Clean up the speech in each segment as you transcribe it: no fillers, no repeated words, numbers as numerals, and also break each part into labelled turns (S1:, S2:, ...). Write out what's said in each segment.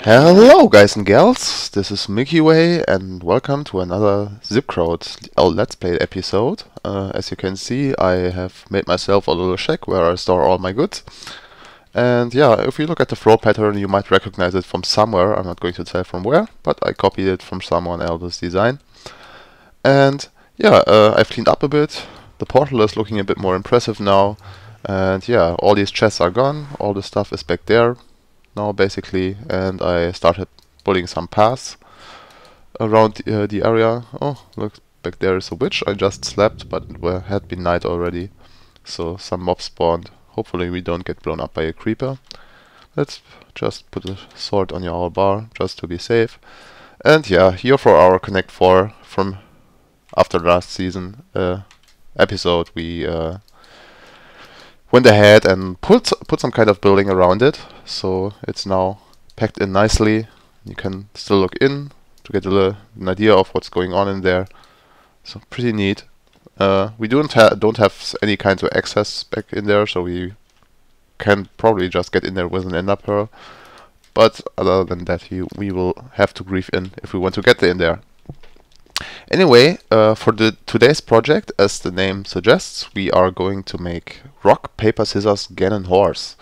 S1: Hello guys and gals, this is Milky Way and welcome to another ZipKrowd Let's Play episode. As you can see, I have made myself a little shack where I store all my goods. And yeah, if you look at the floor pattern, you might recognize it from somewhere. I'm not going to tell from where, but I copied it from someone else's design. And yeah, I've cleaned up a bit. The portal is looking a bit more impressive now. And yeah, all these chests are gone, all the stuff is back there now basically, and I started building some paths around the area. Oh, look, back there is a witch. I just slept, but it had been night already, so some mobs spawned. Hopefully we don't get blown up by a creeper. Let's just put a sword on our bar, just to be safe. And yeah, here for our Connect 4 from after last season episode, we went ahead and put some kind of building around it, so it's now packed in nicely. You can still look in to get an idea of what's going on in there. So pretty neat. We don't have any kind of access back in there, so we can probably just get in there with an ender pearl. But other than that, we will have to grief in if we want to get in there. Anyway, for today's project, as the name suggests, we are going to make rock, paper, scissors, Ganon horse.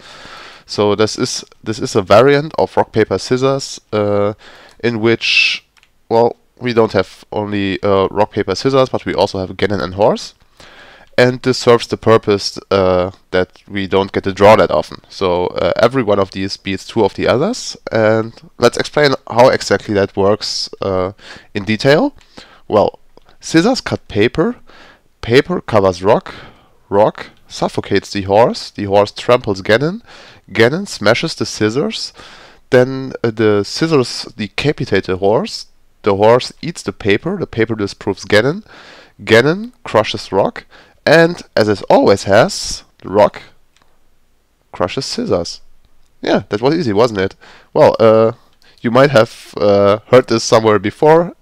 S1: So this is a variant of rock, paper, scissors, in which, well, we don't have only rock, paper, scissors, but we also have Ganon and horse. And this serves the purpose that we don't get to draw that often. So every one of these beats two of the others, and let's explain how exactly that works in detail. Well, scissors cut paper, paper covers rock, rock suffocates the horse tramples Ganon, Ganon smashes the scissors, then the scissors decapitate the horse eats the paper disproves Ganon, Ganon crushes rock, and as it always has, the rock crushes scissors. Yeah, that was easy, wasn't it? Well, you might have heard this somewhere before.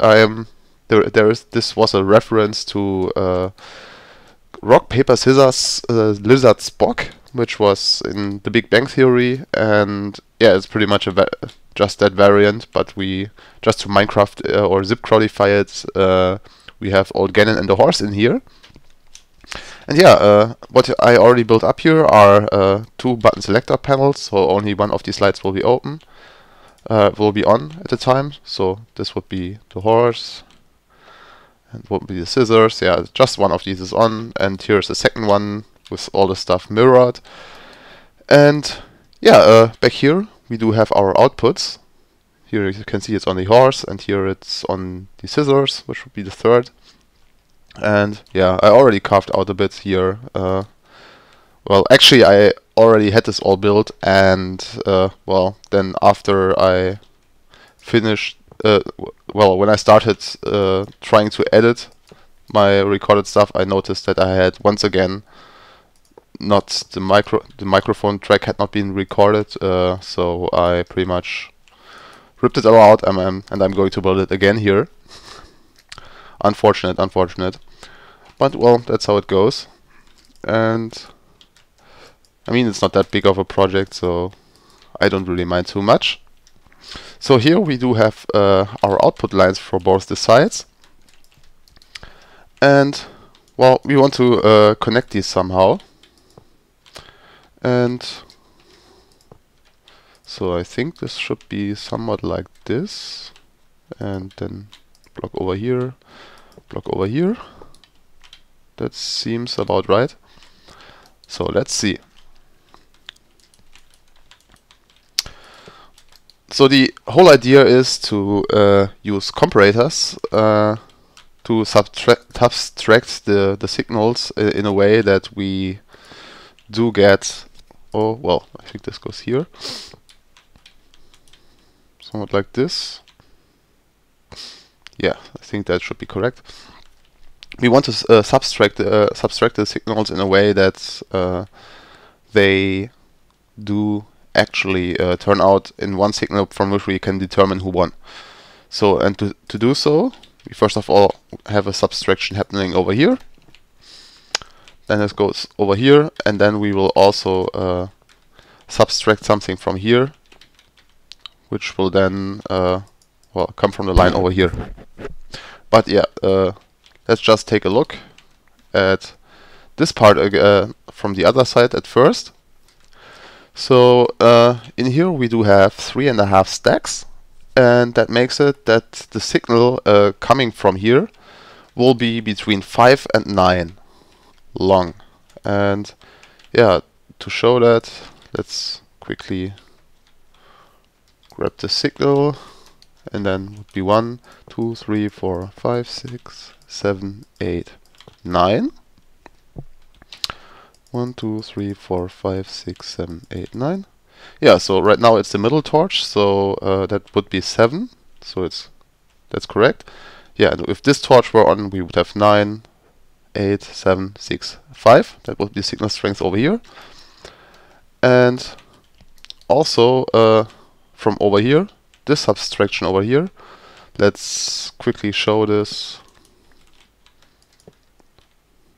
S1: This was a reference to rock, paper, scissors, lizard Spock, which was in The Big Bang Theory, and yeah, it's pretty much just that variant, but we just to Minecraft or ZipKrowdify it, we have old Ganon and the horse in here. And yeah, what I already built up here are two button selector panels, so only one of these lights will be on at the time. So this would be the horse, and what would be the scissors. Yeah, just one of these is on, and here's the second one with all the stuff mirrored. And yeah, back here we do have our outputs. Here you can see it's on the horse, and here it's on the scissors, which would be the third. And yeah, I already carved out a bit here. Well, actually I already had this all built, and well, then after I finished, well, when I started trying to edit my recorded stuff, I noticed that I had once again not the microphone track had not been recorded, so I pretty much ripped it all out, and I'm going to build it again here. Unfortunate. But well, that's how it goes. And I mean, it's not that big of a project, so I don't really mind too much. So here we do have our output lines for both the sides. And well, we want to connect these somehow. And so I think this should be somewhat like this. And then block over here. Block over here. That seems about right. So let's see. So the whole idea is to use comparators to subtract the signals in a way that we do get. Oh well, I think this goes here. Somewhat like this. Yeah, I think that should be correct. We want to subtract the signals in a way that they do actually turn out in one signal from which we can determine who won. So, and to do so, we first of all have a subtraction happening over here. Then it goes over here, and then we will also subtract something from here which will then well, come from the line over here. But yeah, let's just take a look at this part from the other side at first. So in here we do have 3.5 stacks, and that makes it that the signal coming from here will be between 5 and 9 long. And yeah, to show that, let's quickly grab the signal, and then would be 1, 2, 3, 4, 5, 6, 7, 8, 9. 1, 2, 3, 4, 5, 6, 7, 8, 9. Yeah, so right now it's the middle torch, so that would be 7. So that's correct. Yeah, and if this torch were on, we would have 9, 8, 7, 6, 5. That would be signal strength over here. And also from over here, this subtraction over here, let's quickly show this,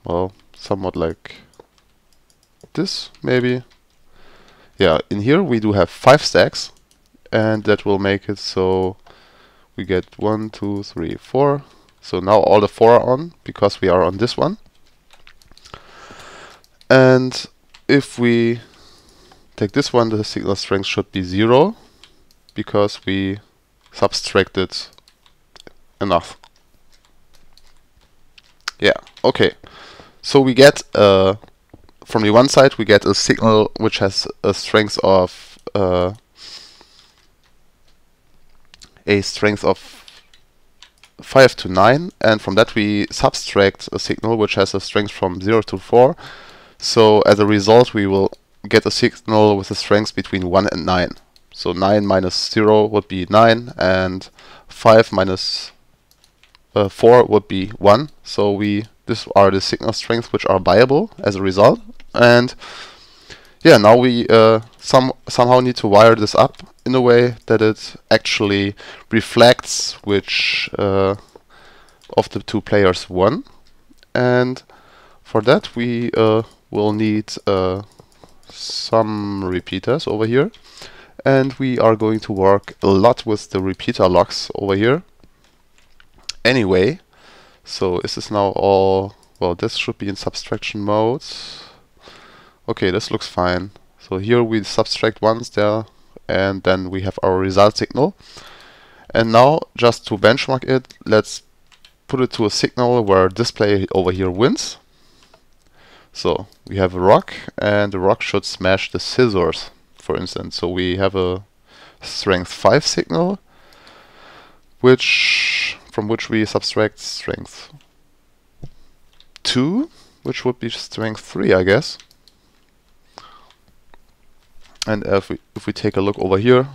S1: well, somewhat like this, maybe. Yeah, in here we do have 5 stacks, and that will make it so we get 1, 2, 3, 4. So now all the 4 are on, because we are on this one. And if we take this one, the signal strength should be 0, because we subtracted enough. Yeah, okay. So we get from the one side we get a signal which has a strength of 5 to 9, and from that we subtract a signal which has a strength from 0 to 4. So as a result we will get a signal with a strength between 1 and 9. So 9 minus 0 would be 9, and 5 minus 4 would be 1. So these are the signal strengths which are viable as a result. And yeah, now we somehow need to wire this up in a way that it actually reflects which of the two players won. And for that we will need some repeaters over here, and we are going to work a lot with the repeater locks over here. Anyway, so is this now all? Well, this should be in subtraction mode. Okay, this looks fine. So here we subtract once there, and then we have our result signal. And now, just to benchmark it, let's put it to a signal where this player over here wins. So we have a rock, and the rock should smash the scissors, for instance. So we have a strength 5 signal, from which we subtract strength 2, which would be strength 3, I guess. And if we take a look over here,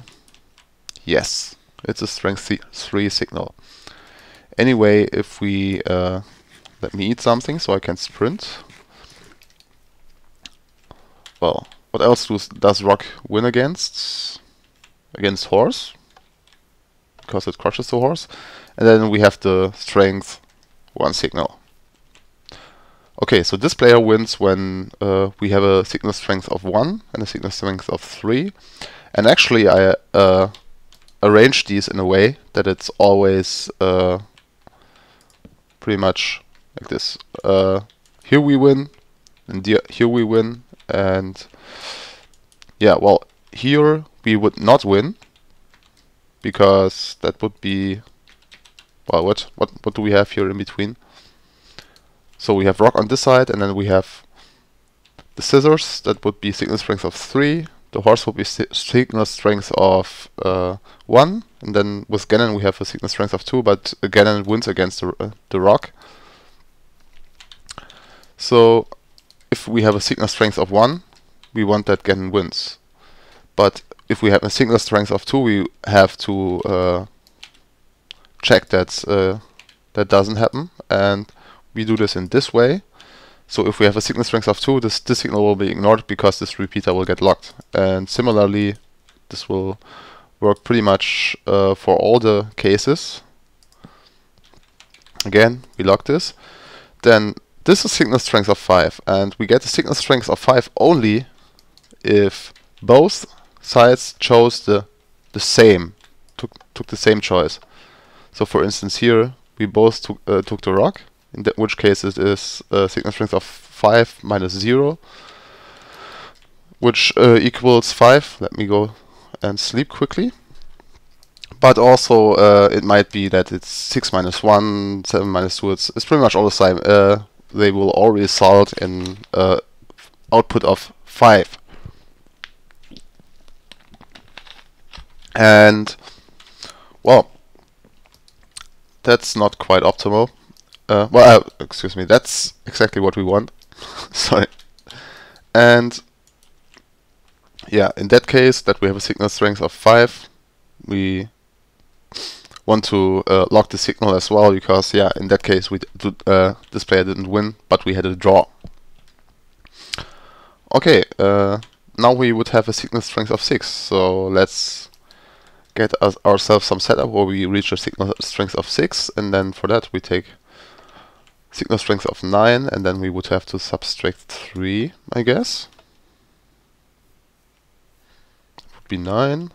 S1: yes, it's a strength 3 signal. Anyway, if we let me eat something so I can sprint. Well, what else does rock win against? Against horse, because it crushes the horse. And then we have the strength 1 signal. Okay, so this player wins when we have a signal strength of 1 and a signal strength of 3. And actually I arrange these in a way that it's always pretty much like this. Here we win, and here we win, and yeah, well, here we would not win, because that would be, well, what do we have here in between? So we have rock on this side, and then we have the scissors. That would be signal strength of 3. The horse would be signal strength of 1. And then with Ganon we have a signal strength of 2, but Ganon wins against the rock. So if we have a signal strength of 1, we want that Ganon wins. But if we have a signal strength of 2, we have to check that that doesn't happen. And we do this in this way. So if we have a signal strength of 2, this signal will be ignored because this repeater will get locked. And similarly, this will work pretty much for all the cases. Again, we lock this. Then this is signal strength of 5, and we get a signal strength of 5 only if both sides chose the the same, took the same choice. So for instance here we both took the rock, in which case it is signal strength of 5 minus 0, which equals 5. Let me go and sleep quickly. But also it might be that it's 6 minus 1, 7 minus 2, it's pretty much all the same. They will all result in output of 5. And well, that's not quite optimal. Excuse me, that's exactly what we want. Sorry. And yeah, in that case, that we have a signal strength of 5, we want to lock the signal as well, because yeah, in that case this player didn't win, but we had a draw. Okay, now we would have a signal strength of 6, so let's get ourselves some setup where we reach a signal strength of 6, and then for that we take signal strength of 9, and then we would have to subtract 3, I guess. It would be 9.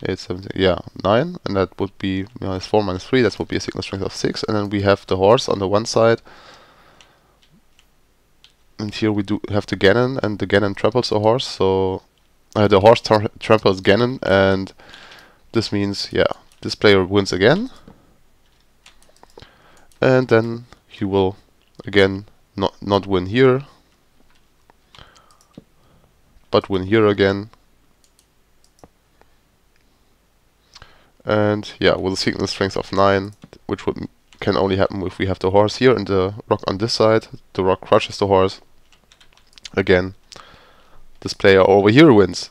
S1: 8, 7, yeah, 9, and that would be minus 4 minus 3, that would be a signal strength of 6, and then we have the horse on the one side, and here we do have the Ganon, and the Ganon tramples the horse, so the horse tramples Ganon, and this means, yeah, this player wins again, and then he will again not win here, but win here again. And yeah, with a signal strength of 9, which can only happen if we have the horse here and the rock on this side. The rock crushes the horse. Again, this player over here wins.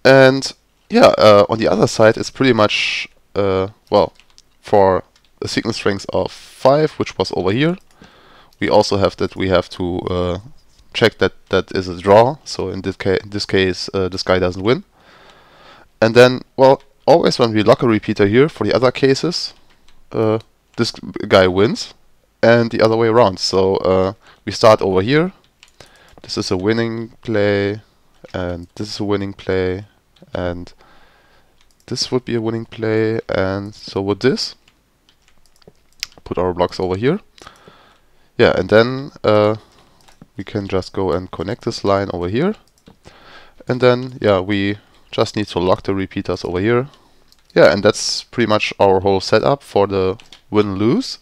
S1: And yeah, on the other side, it's pretty much, well, for a signal strength of 5, which was over here, we also have that we have to check that that is a draw. So in this case, this guy doesn't win. And then, well, always when we lock a repeater here, for the other cases, this guy wins, and the other way around. So we start over here. This is a winning play, and this is a winning play, and this would be a winning play, and so would this. Put our blocks over here. Yeah, and then we can just go and connect this line over here, and then yeah, we just need to lock the repeaters over here. Yeah, and that's pretty much our whole setup for the win-lose.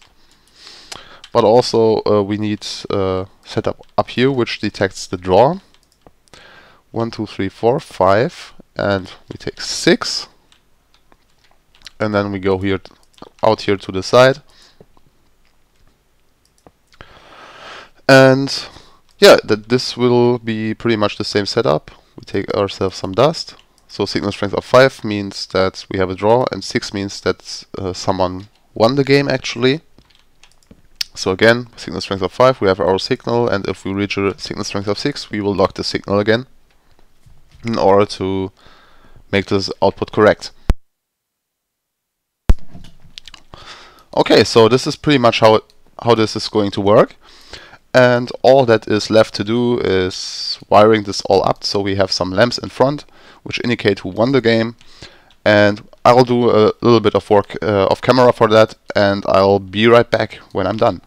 S1: But also we need setup up here which detects the draw. 1, 2, 3, 4, 5, and we take 6. And then we go here out here to the side. And yeah, this will be pretty much the same setup. We take ourselves some dust. So signal strength of 5 means that we have a draw, and 6 means that someone won the game actually. So again, signal strength of 5, we have our signal, and if we reach a signal strength of 6, we will lock the signal again in order to make this output correct. Okay, so this is pretty much how this is going to work. And all that is left to do is wiring this all up, so we have some lamps in front which indicate who won the game, and I'll do a little bit of work off camera for that, and I'll be right back when I'm done.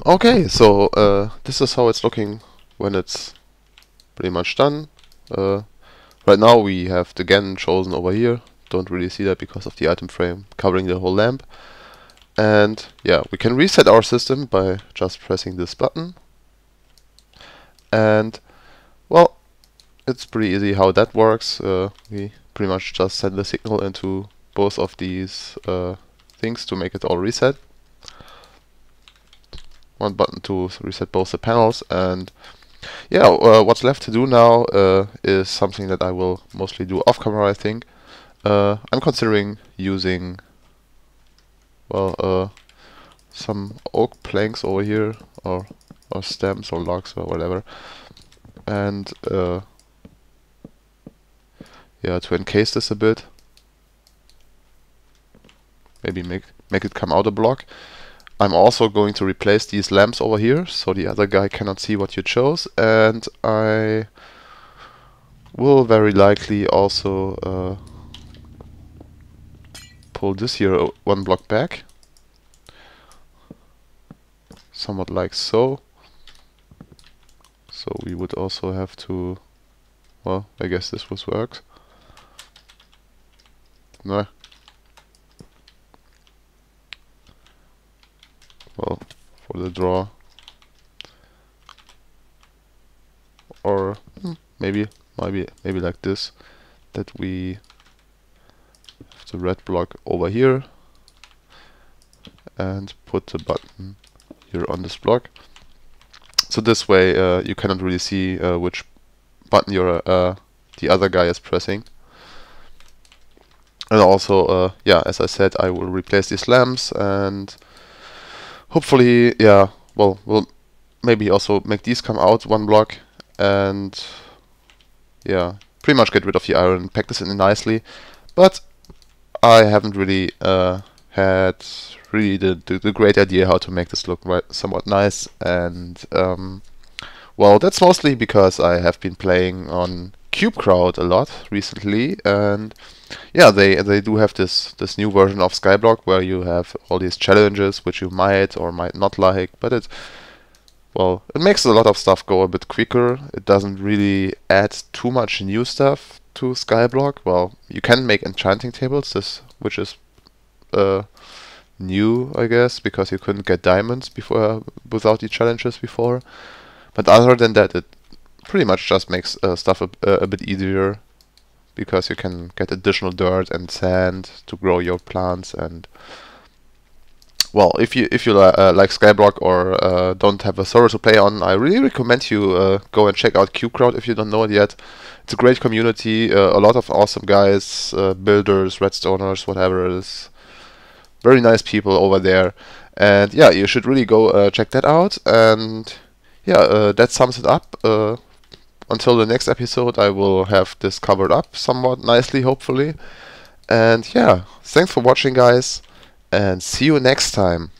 S1: Okay, so this is how it's looking when it's pretty much done. Right now we have the Ganon chosen over here. Don't really see that because of the item frame covering the whole lamp. And yeah, we can reset our system by just pressing this button. And well, it's pretty easy how that works. We pretty much just send the signal into both of these things to make it all reset. One button to reset both the panels, and yeah, what's left to do now is something that I will mostly do off camera, I think. I'm considering using, well, some oak planks over here, or stems or logs or whatever, and yeah, to encase this a bit, maybe make it come out a block. I'm also going to replace these lamps over here, so the other guy cannot see what you chose, and I Will very likely also pull this here one block back, somewhat like so. So we would also have to, well, I guess this was worked. No. Well, for the draw. Or maybe like this, that we have the red block over here and put the button here on this block. So this way you cannot really see which button the other guy is pressing. And also, yeah, as I said, I will replace these lamps and hopefully, yeah, well, we'll maybe also make these come out one block and, yeah, pretty much get rid of the iron and pack this in nicely. But I haven't really had really the great idea how to make this look somewhat nice, and well, that's mostly because I have been playing on Cubekrowd a lot recently, and yeah, they do have this new version of Skyblock where you have all these challenges which you might or might not like, but it makes a lot of stuff go a bit quicker. It doesn't really add too much new stuff to Skyblock. Well, you can make enchanting tables, which is new, I guess, because you couldn't get diamonds before without the challenges before. But other than that, it pretty much just makes stuff a bit easier, because you can get additional dirt and sand to grow your plants. And well, if you like Skyblock or don't have a server to play on, I really recommend you go and check out Cubekrowd if you don't know it yet. It's a great community, a lot of awesome guys, builders, redstoners, whatever it is. Very nice people over there, and yeah, you should really go check that out. And yeah, that sums it up. Until the next episode, I will have this covered up somewhat nicely, hopefully. And yeah, thanks for watching, guys, and see you next time.